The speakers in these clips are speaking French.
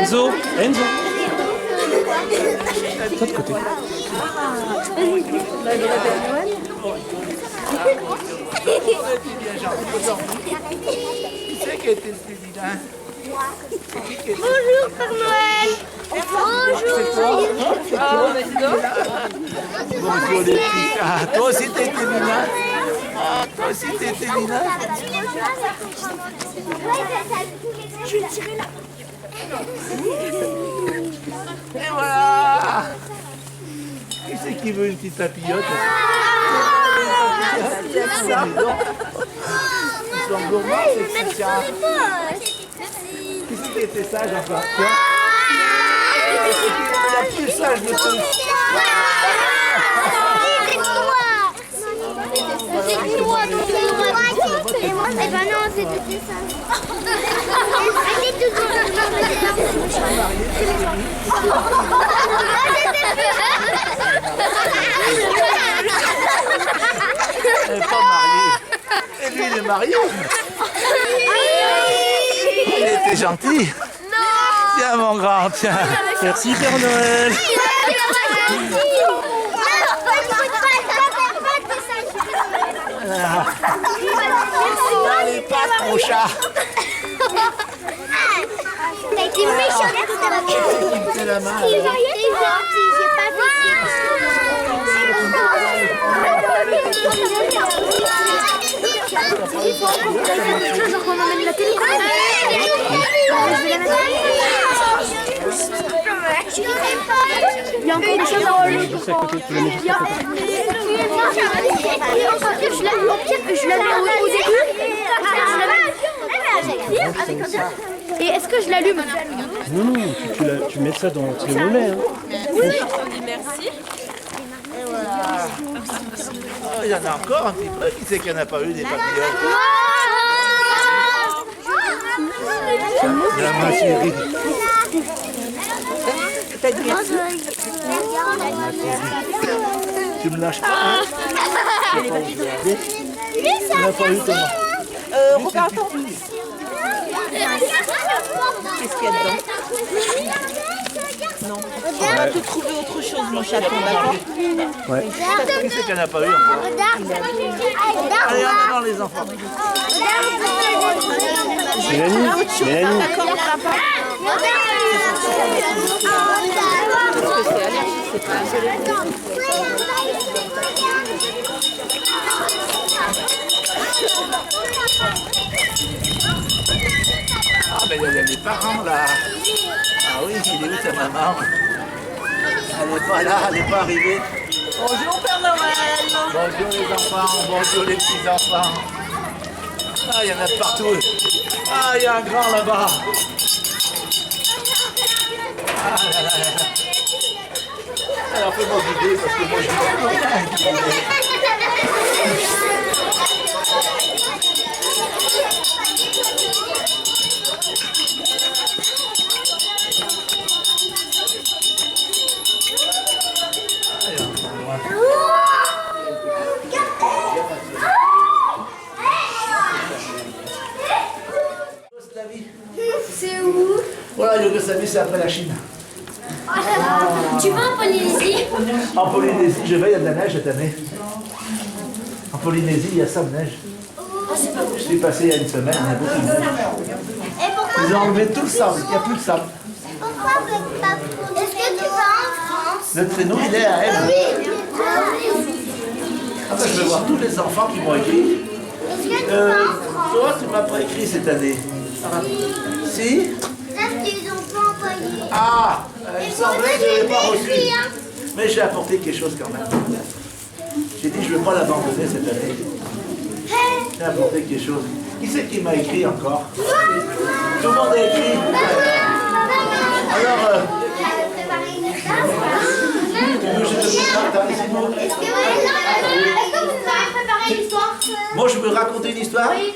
Enzo, Enzo. Toi de côté. Bonjour Père Noël. Bonjour. Bonjour les filles. Ah, toi aussi t'étais Lina. Ah, toi aussi t'étais Lina. Je vais tirer là. Et voilà. Qui c'est qui veut une petite papillote? Ils sont gourmands, c'est Christian. Qui c'est qui était sage encore? La plus sage de tous. C'est toi, donc c'est moi. Eh ben non, c'est ça. Allez, Elle n'est pas mariée. Et lui, il est marié. Il était gentil. Tiens, mon grand, tiens. Merci Père Noël. Allez, pas mon chat. T'as été méchante tout à l'heure. C'est la main. Il est gentil, j'ai pas il y a encore des choses à enlever. Juste à côté, tu la mets juste à côté. Je la mets au début. Et est-ce que je l'allume? Non, non, tu mets ça dans le mollet. Hein. Oh, il y en a encore un petit peu. Qui c'est qu'il n'y en a pas eu des papillotes? La ma chérie. Tu me lâches pas, hein? Tu n'as pas eu comment? Regarde ton... Qu'est-ce qu'il y a dedans? Non. On va te trouver autre chose, mon chaton, d'accord? Ouais. Qui c'est qu'il n'y en a pas eu encore? Allez, en avant les enfants. Mélanie, Mélanie. D'accord, papa. Ah, ben il y a les parents là. Ah oui, il est où ta maman? Elle n'est pas là, elle n'est pas arrivée. Bonjour, Père Noël. Bonjour les enfants, bonjour les petits enfants. Ah, il y en a de partout. Ah, il y a un grand là-bas. Ah là là là. Alors fais-moi guider parce que moi je ne vois pas. C'est où? Voilà, Yougoslavie, c'est après la Chine. Tu vas en Polynésie? En Polynésie, je vais, il y a de la neige cette année. En Polynésie, il y a ça de neige. Je suis passé il y a une semaine, il y a beaucoup de neige. Et pourquoi? Ils ont enlevé tout le sable, il n'y a plus de sable. Pourquoi vous pas? Est-ce que tu vas en France? Le traîneau, il est à elle. Ah ben, je vais voir tous les enfants qui m'ont écrit. Est-ce que tu vas en France? Toi, tu m'as pas écrit cette année. Si? Là, ils ont pas envoyé. Ah, il semblait que je n'avais pas reçu. écrit, hein. Mais j'ai apporté quelque chose quand même. J'ai dit, je ne vais pas l'abandonner cette année. J'ai apporté quelque chose. Qui c'est qui m'a écrit encore? Tout le monde a écrit. Alors, tu veux que je te prépare ta récit? Est-ce que vous avez préparé l'histoire? Moi, je veux raconter une histoire? Oui.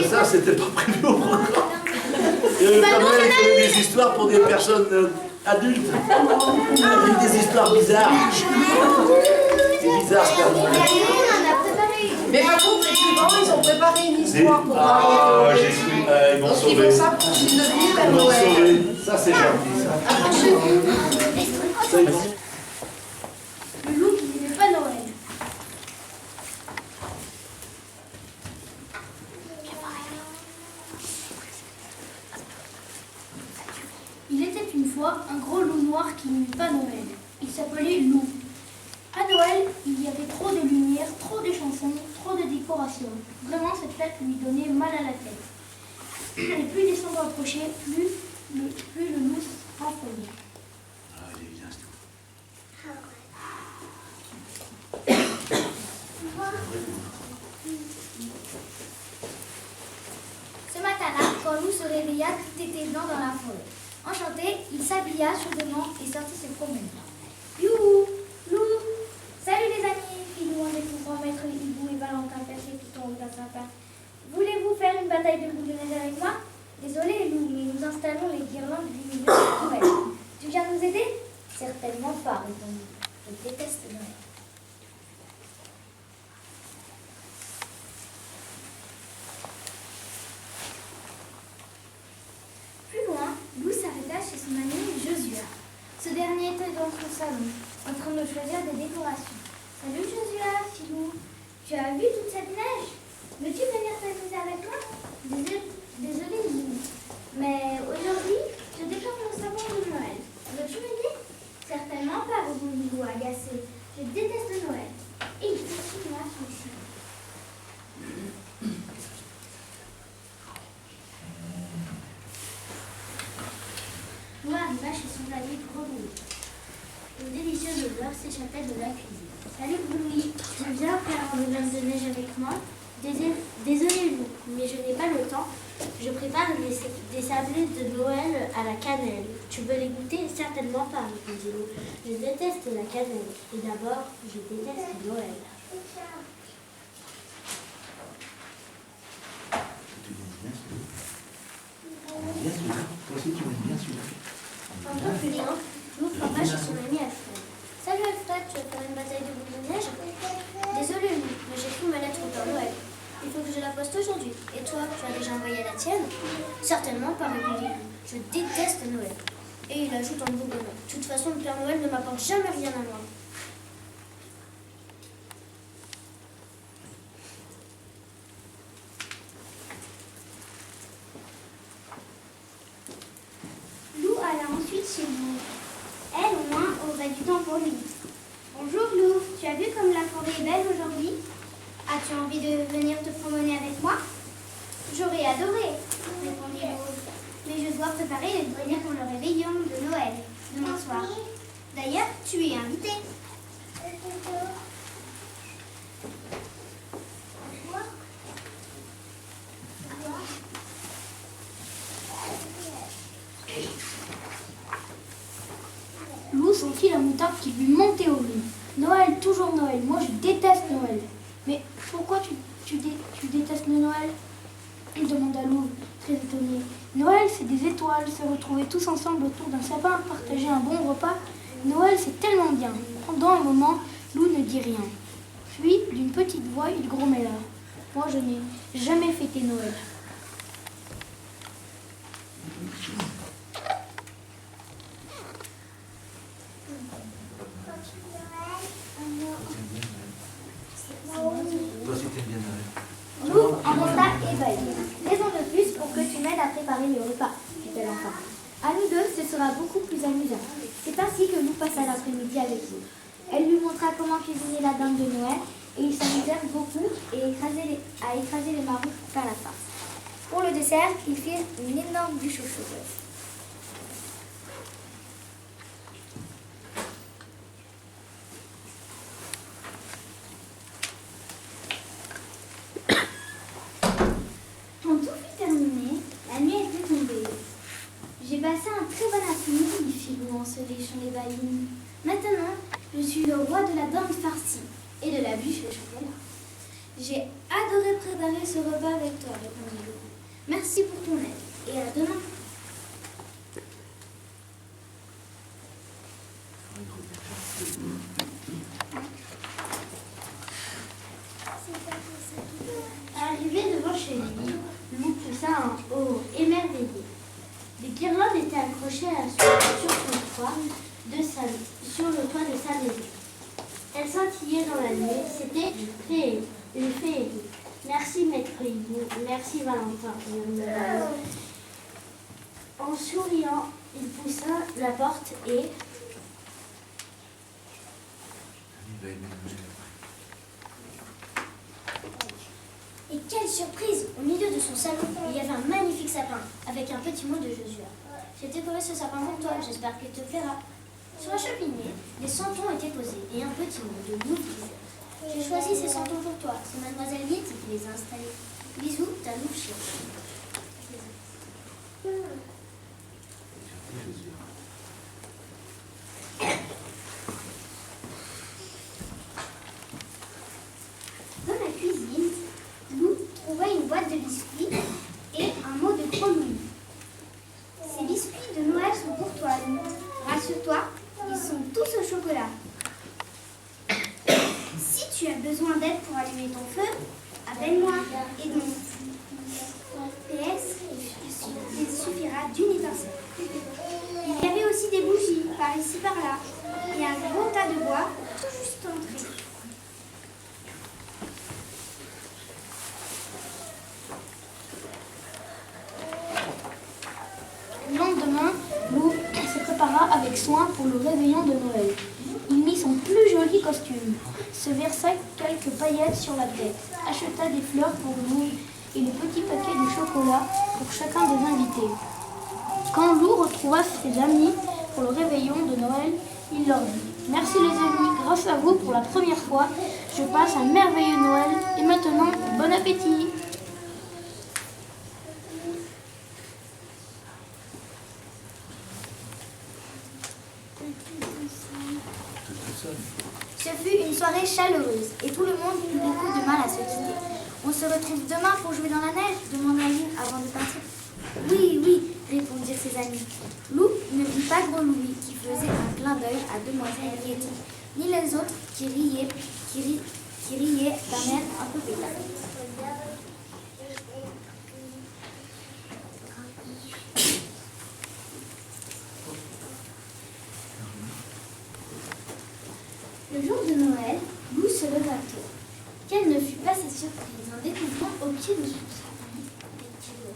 Ça, c'était pas prévu au programme. Quand même, il fallait des histoires pour des personnes adultes. Avec des histoires bizarres. C'est bizarre, ce Père Noël. Mais par contre, les plus grands, ils ont préparé une histoire pour Ah, j'ai cru, ils vont sauver. ça Ça, il faut- Le loup qui n'aimait pas Noël. Il était une fois un gros loup noir qui n'aimait pas Noël. Il s'appelait Lou. À Noël, il y avait trop de lumière, trop de chansons, trop de décorations. Vraiment, cette fête lui donnait mal à la tête. Et plus décembre approchait, plus le loup s'enflammait. Ah, il est bien, c'est tout. Ce matin-là, quand Lou se réveilla, tout était blanc dans la forêt. Enchanté, il s'habilla chaudement et sortit se promener. Youhou, Lou! Salut les amis, fit Lou avec son grand maître Hibou et Valentin perché tout en haut d'un sapin. Voulez-vous faire une bataille de boules de neige avec moi? Désolé Lou, mais nous installons les guirlandes lumineuses de Noël. Tu viens nous aider? Certainement pas, répondit. Je déteste Noël. Plus loin, Lou s'arrêta chez son ami Josua. Ce dernier était dans son salon, en train de choisir des décorations. Salut Josua, fit Lou. Tu as vu toute cette neige? Veux-tu venir t'amuser avec moi? Désolé Lou, mais aujourd'hui, je décore mon savon de Noël. Veux-tu m'aider? Certainement pas, répondit Lou agacé. Je déteste Noël. Et il continua son chemin. Lou arriva chez son ami Grenouille. Une délicieuse odeur s'échappait de la cuisine. Salut Grenouille, tu viens faire un bonhomme de neige avec moi? Désolé Lou, mais je n'ai pas le temps. Je prépare des sablés de Noël à la cannelle. Tu veux les goûter? Certainement pas, répondit Lou. Je déteste la cannelle. Et d'abord, je déteste Noël. Tu l'aimes bien, celui-là? Bien celui-là. Toi aussi, tu l'aimes bien, celui-là? Un peu plus loin, Lou frappa chez son ami Alfred. Salut Alfred, tu veux faire une bataille de boules de neige? Désolé Lou, mais j'écris ma lettre au Père Noël. Il faut que je la poste aujourd'hui. Et toi, tu as déjà envoyé la tienne? Certainement pas, répondit Lou. Je déteste Noël. Et il ajoute en bougonnant. De toute façon, le Père Noël ne m'apporte jamais rien à moi. Lou alla ensuite chez Lou. Elle, au moins, aurait du temps pour lui. Bonjour Lou, tu as vu comme la forêt est belle aujourd'hui? As-tu envie de venir te promener avec moi? J'aurais adoré, répondit Lou. Mais je dois préparer le dîner pour le réveillon de Noël, demain soir. D'ailleurs, tu es invité. Lou sentit la moutarde qui lui montait au nez. Noël, toujours Noël. Moi, je déteste Noël. Mais pourquoi tu détestes Noël? Il demanda Lou, très étonné. Noël, c'est des étoiles, se retrouver tous ensemble autour d'un sapin, partager un bon repas. Noël, c'est tellement bien. Pendant un moment, Lou ne dit rien. Puis, d'une petite voix, il grommela. Moi, je n'ai jamais fêté Noël. Toi aussi, t'aimes bien Noël. Lou en resta ébahi. Raison de plus pour que tu m'aides à préparer le repas, dit-elle enfin. À nous deux, ce sera beaucoup plus amusant. C'est ainsi que Lou passa l'après-midi avec Lou. Elle lui montra comment cuisiner la dinde de Noël et ils s'amusèrent beaucoup à écraser les marrons pour faire la farce. Pour le dessert, ils firent une énorme bûche au chocolat. Quand tout fut terminé, la nuit était tombée. J'ai passé un très bon après-midi, fit Lou en se léchant les babines. Maintenant, je suis le roi de la dinde farcie et de la bûche au chocolat. J'ai adoré préparer ce repas avec toi, répondit Lou. Merci pour ton aide et à demain. Arrivé devant chez lui, Lou poussa un oh émerveillé. Des guirlandes étaient accrochées sur son toit, sur le toit de sa maison. Elle scintillait dans la nuit, c'était une féerie. Merci Maître Hibou, merci Valentin, murmura-t-elle. En souriant, il poussa la porte et... Et quelle surprise! Au milieu de son salon, il y avait un magnifique sapin, avec un petit mot de Josua. J'ai décoré ce sapin pour toi, j'espère qu'il te plaira. Sur la cheminée, des santons étaient posés et un petit mot de Loup disait: j'ai choisi ces santons pour toi, c'est Mademoiselle Yeti qui les a installés. Bisous, ta loup chien. Dans la cuisine, Lou trouva une boîte de biscuits et un mot de Gros Louis. Ces biscuits de Noël sont pour toi, Lou. Rassure-toi, ils sont tous au chocolat. Si tu as besoin d'aide pour allumer ton feu, appelle-moi et donc. PS, il suffira d'une étincelle. Il y avait aussi des bougies, par ici, par là, et un gros tas de bois, tout juste entré. Le lendemain, Lou se prépara avec soin pour le réveillon de Noël. Il mit son plus joli costume, se versa quelques paillettes sur la tête, acheta des fleurs pour Lou et des petits paquets de chocolat pour chacun des invités. Quand Lou retrouva ses amis pour le réveillon de Noël, il leur dit: merci les amis, grâce à vous pour la première fois, je passe un merveilleux Noël et maintenant, bon appétit! Ce fut une soirée chaleureuse et tout le monde eut beaucoup de mal à se quitter. On se retrouve demain pour jouer dans la neige, demanda Lou avant de partir. Oui, oui, répondirent ses amis. Lou ne vit pas Gros Louis qui faisait un clin d'œil à Demoiselle Yeti, ni les autres qui riaient d'un air un peu pétard. Le jour de Noël, Lou se leva tôt. Quelle ne fut pas sa surprise en découvrant au pied de son sapin un petit mot.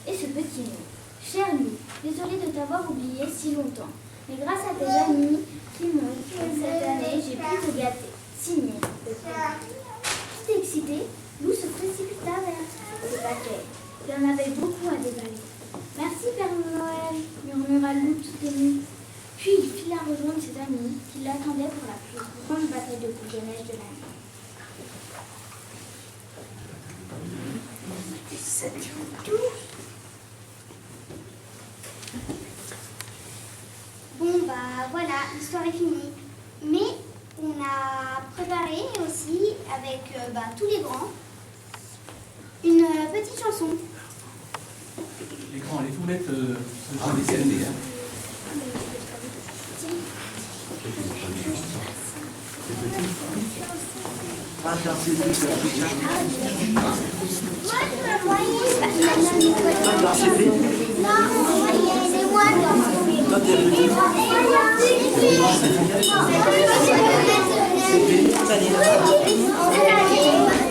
Et ce petit mot: cher Lou, désolé de t'avoir oublié si longtemps, mais grâce à tes amis qui m'ont écrit cette année, j'ai pu te gâter. Signé. Tout excité, Lou se précipita vers le paquet. Il y en avait beaucoup à déballer. Merci Père Noël, murmura Lou tout ému. Puis il fila rejoindre ses amis qui l'attendaient pour la plus grande bataille de coupe de neige de l'année. Bon bah voilà, l'histoire est finie. Mais on a préparé aussi avec tous les grands une petite chanson. Les grands, les foulettes sont des CND. Hein.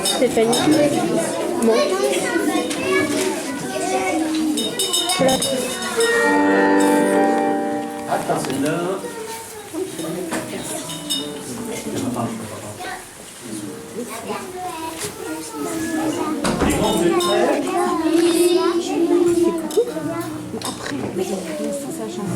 Stéphanie. Bon. Attends, c'est là. Les grands, vous êtes prêts? Après, mais ça change.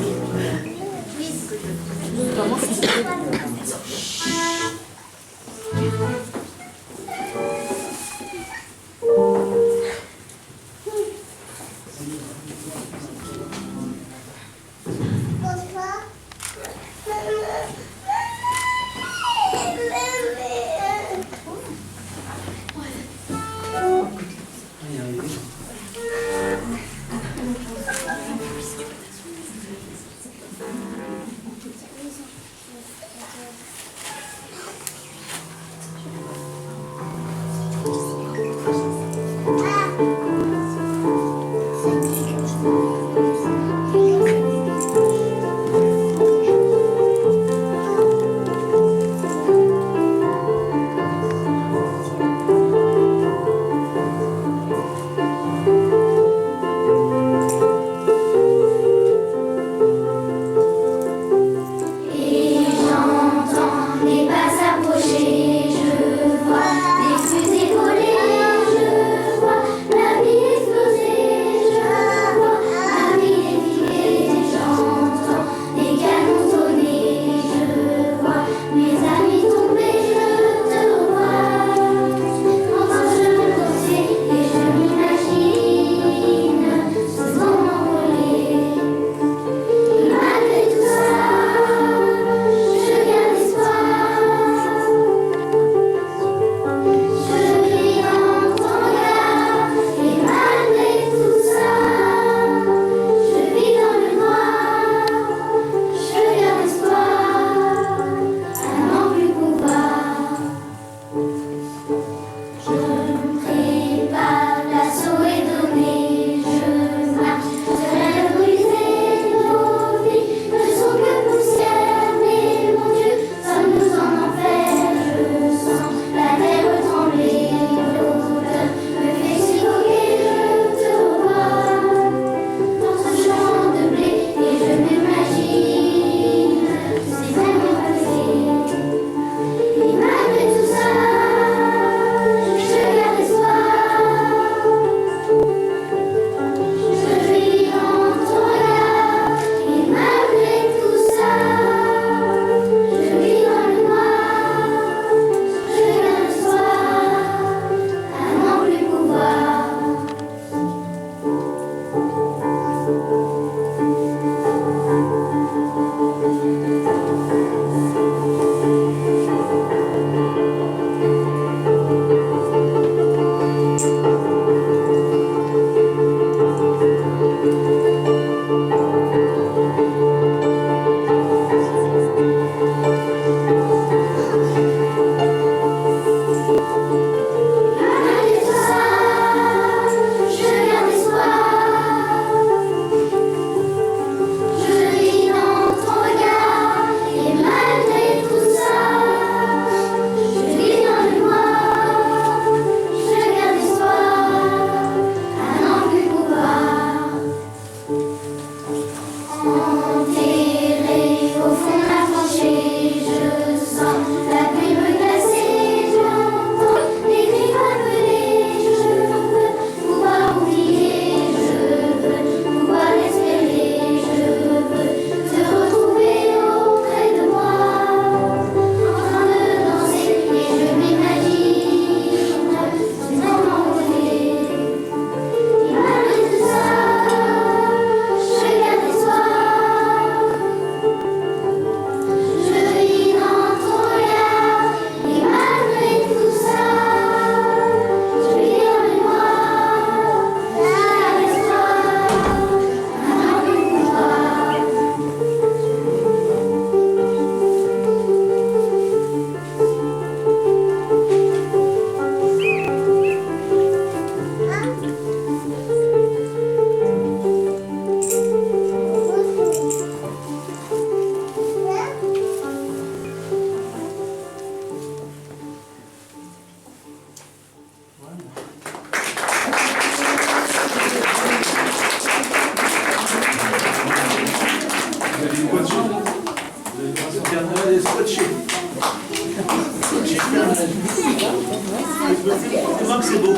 c'est beau.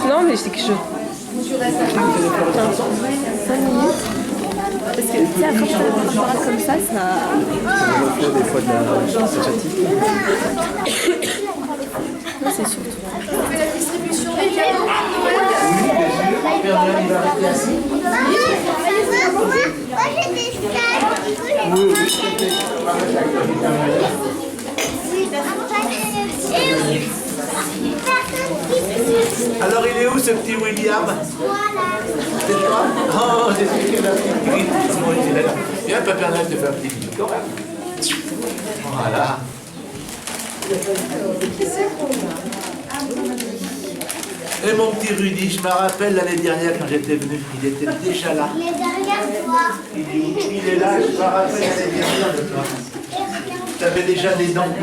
Non, mais c'est quelque chose. 5 minutes. Parce que, tu sais, après, tu fais des appareils comme ça. On fait des fois de la statique. Non, c'est surtout. La distribution des cadeaux de Noël. Père Noël, il va rester assis. Alors il est où ce petit William? C'est toi? Oh, c'est celui qui a la petite grille. Comment il est là? Viens, Père Noël te fait un petit bisou quand même. Voilà. Et mon petit Rudy, je me rappelle l'année dernière quand j'étais venu, il était déjà là. Les dernières fois. Il est là, je me rappelle l'année dernière de toi. Tu avais déjà des dents.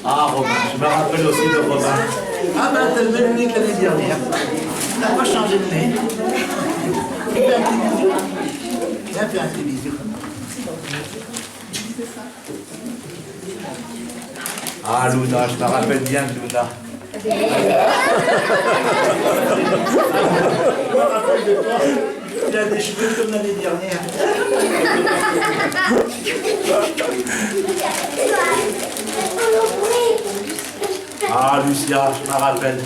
Ah, Robin, je me rappelle aussi de Robin. Ah ben, t'as le même nez que l'année dernière. T'as pas changé de nez. Fais un petit bisou. Viens faire un petit bisou. Ah, Luna, je me rappelle bien de Luna. Je me rappelle de toi. Tu as des cheveux comme l'année dernière. Ah, Lucia, je me rappelle.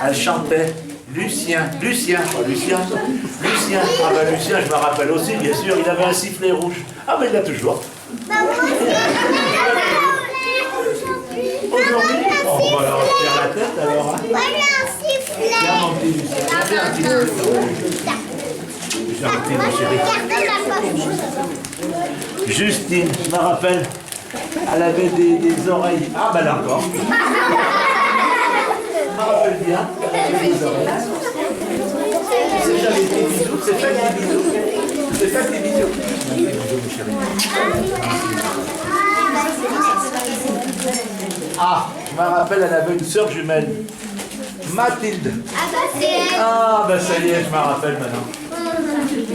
Elle chantait. Lucien, pas Lucien. Lucien, ah ben Lucien, je me rappelle aussi, bien sûr, il avait un sifflet rouge. Ah ben il l'a toujours. Aujourd'hui, on va leur faire la tête alors. Hein. Tiens mon petit Lucien, fais un petit sifflet. J'ai arrêté ma chérie. Justine, je me rappelle, elle avait des oreilles. Ah ben là encore. Je me rappelle bien, elle avait des oreilles. Tu sais, j'avais des bisous, c'est fait des bisous. C'est fait des bisous. Ah, je me rappelle, elle avait une sœur jumelle. Mathilde. Ah, ben ça y est, je me rappelle maintenant.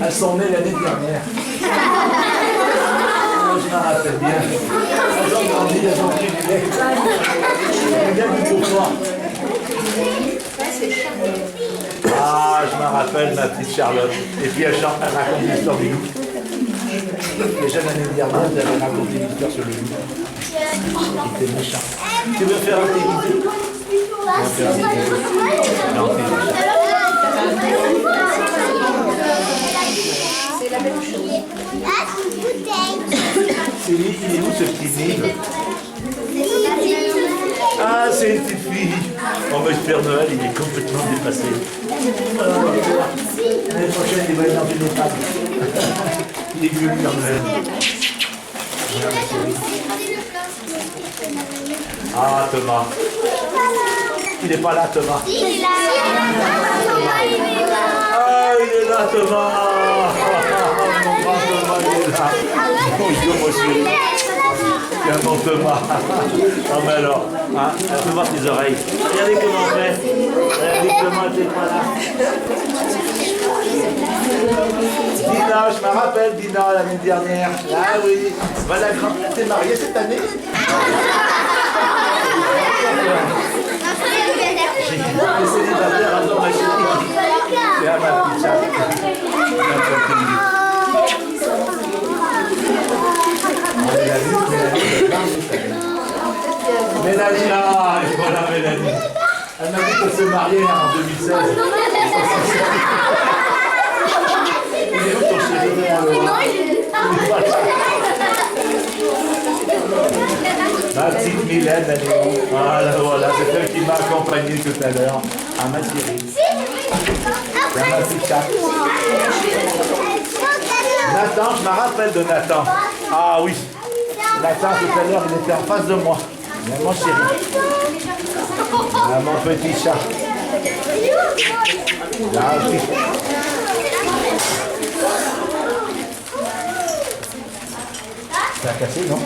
Elles sont nées l'année dernière. Je me rappelle bien. Elles ont grandi, elles ont pris du lait. Elles bien du pourquoi. Ah, je me rappelle ma petite Charlotte. Et puis elle raconte l'histoire du loup. Déjà l'année dernière, elle avait raconté une histoire sur le loup. Il était méchant. Tu veux faire un petit bisou? Non, t'es méchant. C'est lui, il est où ce petit nid? Ah, c'est une petite fille. Oh, mais le Père Noël, il est complètement dépassé. L'année prochaine, il va être dans une étape. Il est vieux, le Père Noël. Ah, Thomas. Il n'est pas là, Thomas. Il est là. Ah, il est là, Thomas. Mon grand Thomas, il est là. Bonjour, monsieur. Tiens, mon Thomas. Non, mais alors, hein, fais voir tes oreilles. Regardez comment on fait. Regardez comment elle n'est pas là. Dina, je me rappelle, Dina, l'année dernière. Ah oui. Voilà, t'es mariée cette année? J'ai les célibataires à ma chérie. C'est à ma petite chatte. Mélanie, ah, et voilà Mélanie. Elle m'a dit qu'elle se mariait en 2016. Il est où ton chéri? Ma petite Mylène, elle est où? Voilà, voilà, c'est elle qui m'a accompagné tout à l'heure. À ma chérie. C'est ma petite chatte. Nathan, je me rappelle de Nathan. Ah oui. Nathan, tout à l'heure, il était en face de moi. Mais mon chéri. Ah, mon petit chat. Là, oui. Ça a cassé, non?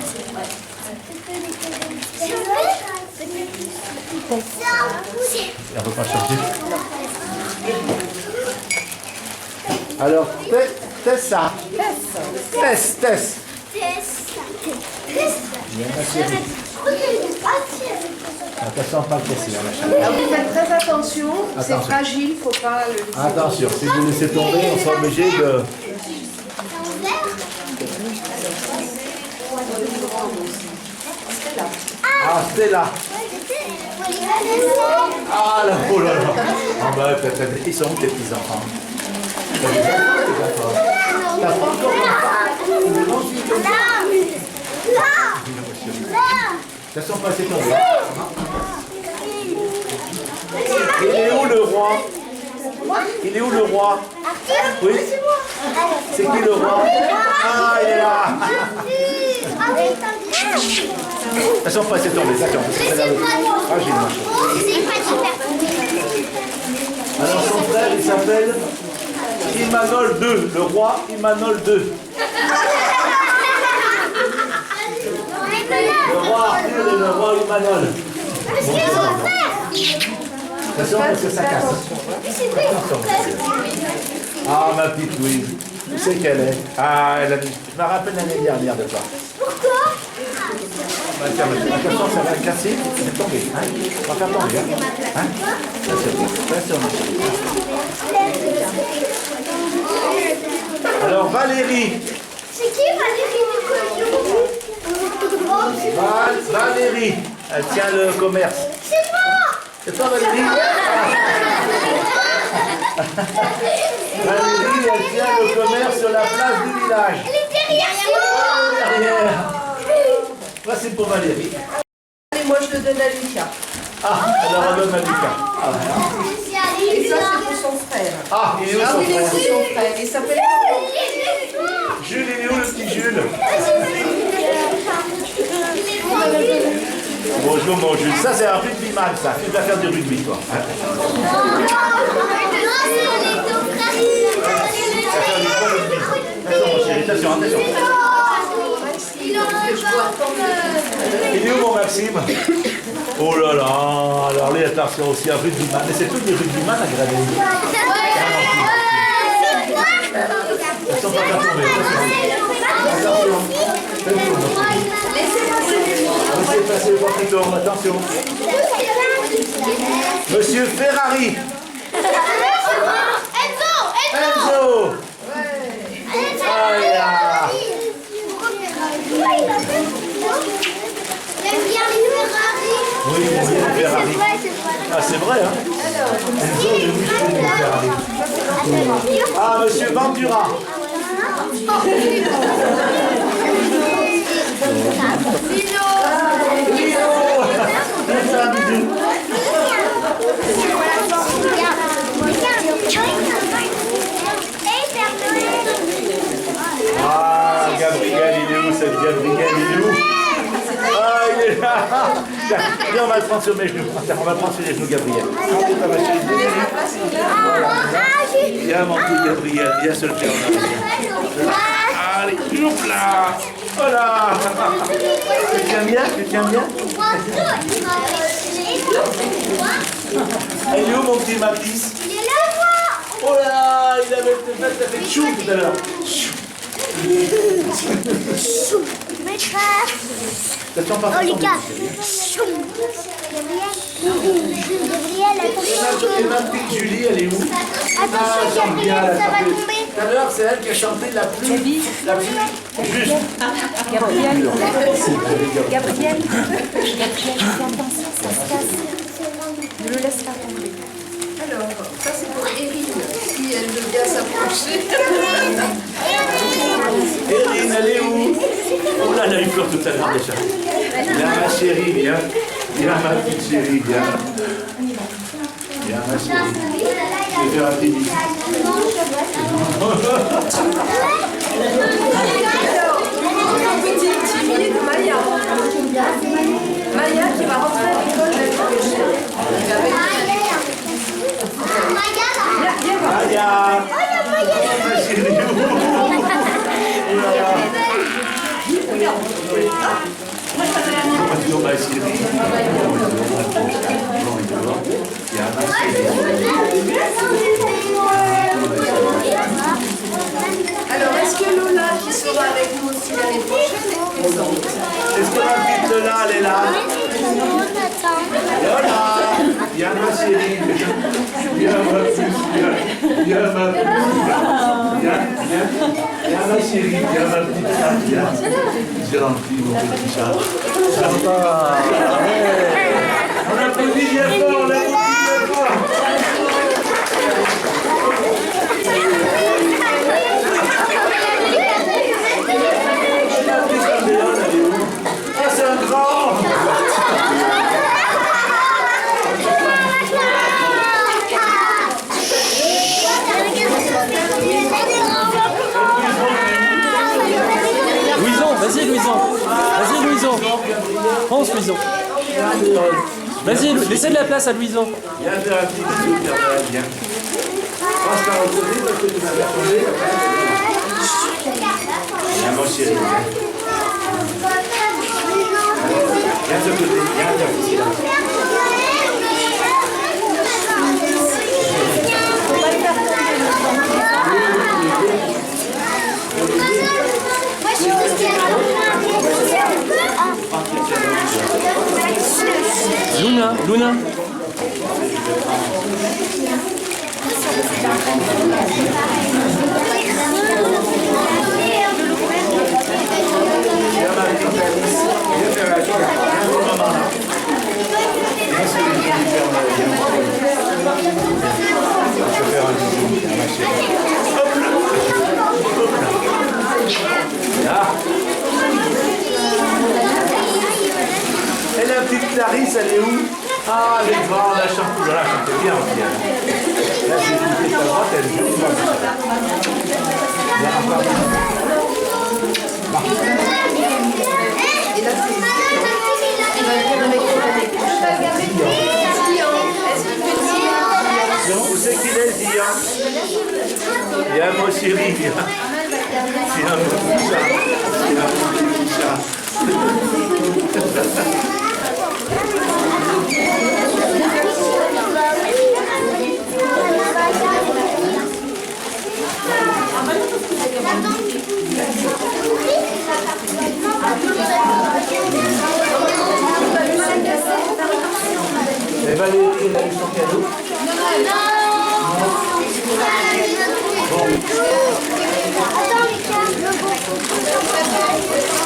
on ne peut pas changer. Alors, Tessa. Tess. Attention, pas le casser, la machine. Ah, vous faites très attention, c'est Attention. fragile, il ne faut pas le laisser. Attention, si vous laissez tomber, on sera obligé de... Ah, Stella. Ah là, oh là là. Ah bah, ils sont où tes petits-enfants? T'as des enfants? T'as pas encore d'enfants? Ça sont passés tomber. Il est où le roi? Il est où le roi? Oui? C'est qui le roi? Ah, il est là! Elles sont passées tombées, d'accord. Fragile, ma chérie. Alors son frère, il s'appelle Imanol II, le roi Imanol II. Le roi Arthur et le roi Imanol. Attention parce que ça casse. Attention. Ah, ma petite Louise, tu sais qu'elle est. Ah, elle a dit. Je me rappelle l'année dernière de toi. Pourquoi? Bah, tiens, attention, ça va casser, c'est tombé. Hein, on va faire tomber. Hein? Attention. Alors, Valérie. C'est qui Valérie Nicolas? Valérie, elle tient le commerce. C'est moi! C'est toi, Valérie? Valérie, elle tient le commerce sur la place du village. Elle est derrière Derrière. Là, c'est pour Valérie. Allez, moi je le donne à Lucas. Ah, alors on donne à Lucas. Ah, Et ça c'est pour son frère. ah, il est où Ah son oui, frère? c'est son frère. Il s'appelle Jules, il est où le petit Jules? Bonjour mon Jules. Ça, c'est un rugbyman, ça. Tu vas faire du rugby, toi. Hein? Tu vas faire du bon rugby. Attention, mon chéri, attention, attention. Il est où mon Maxime? Oh là là, alors lui, attention aussi, un rugbyman. Mais c'est tous des rugbyman à Gravelines. Attention, pas qu'à tomber. Attention. Laissez passer le porte-tour, attention. Monsieur Ferrari. Enzo. Ah là. Oui, il aime bien les Ferrari. Ah, c'est vrai, hein? Enzo, il est Ferrari. Ah, monsieur Ventura. Ah, Gabriel, il est où cette Gabriel? Il est où? Ah, il est là. Viens, on va le prendre sur mes genoux. On va le prendre sur les genoux, Gabriel. Ça va, chérie. Viens, mon petit Gabriel, viens se le faire. Allez, hop là. Voilà. Tu tiens bien? Tu tiens bien? Il est où mon petit Matisse? Il est là, moi! Oh là, il avait fait chou tout à l'heure. Maîtresse! Attention, pas Oh, les gars! Gabriel, attention! Et ma petite Julie, elle est où? Attention, Gabriel, ça va tomber! Tout à l'heure, c'est elle qui a chanté la plus juste. Gabriel, Gabriel, fais attention, ça se casse. Ne le laisse pas tomber. Alors, ça c'est pour Erin, si elle veut bien s'approcher. Erin, elle est où? Oh là, elle a eu peur tout à l'heure déjà. Viens, ma chérie, viens. Viens, ma petite chérie, viens. Viens, ma chérie. Je vais faire un petit bisou. Petite timide, Maya. Maya qui va rentrer à l'école l'année prochaine. Maya. Ma chérie, où? Oh là là. Bonjour, ma chérie. chérie. Viens ma puce, viens ma puce. Viens ma chérie, viens ma petite chatte, viens. Gentil mon petit chat. Sympa. On applaudit bien fort, on applaudit bien fort. Ah, c'est un grand. Louison, vas-y Louison. Vas-y Louison. Pense Louison. Vas-y, laissez de la place à Louison. Viens faire un petit bisou, Père Noël, viens. Passe par l'autre côté parce que tu m'as répondu. Viens mon chéri, viens. Viens de ce côté, viens ici là. Luna, Luna. Viens ma petite Alice, viens faire la carte, viens voir maman là. Viens sur les pieds du Père Noël, viens mon chéri. Je vais faire un bisou, viens ma chérie. Hop là. Hop là. Là. Et la petite Clarisse, elle est où? Ah, elle est devant la chambre. Là, chantez bien aussi. Là, j'ai écouté ta droite, elle est jolie. Et là, c'est il va venir avec nous l'année prochaine. Où c'est qu'il est, Zian? Viens, mon chéri, viens. Viens, mon petit chat. Viens, mon petit chat. Et Valérie, elle a eu son cadeau?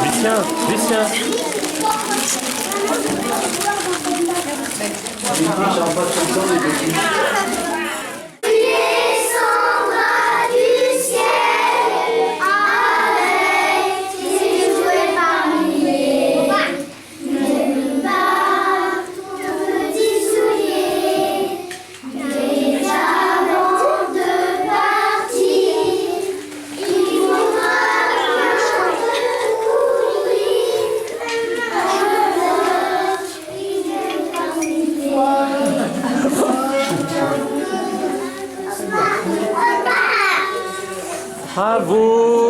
Lucien, Lucien. Bravo.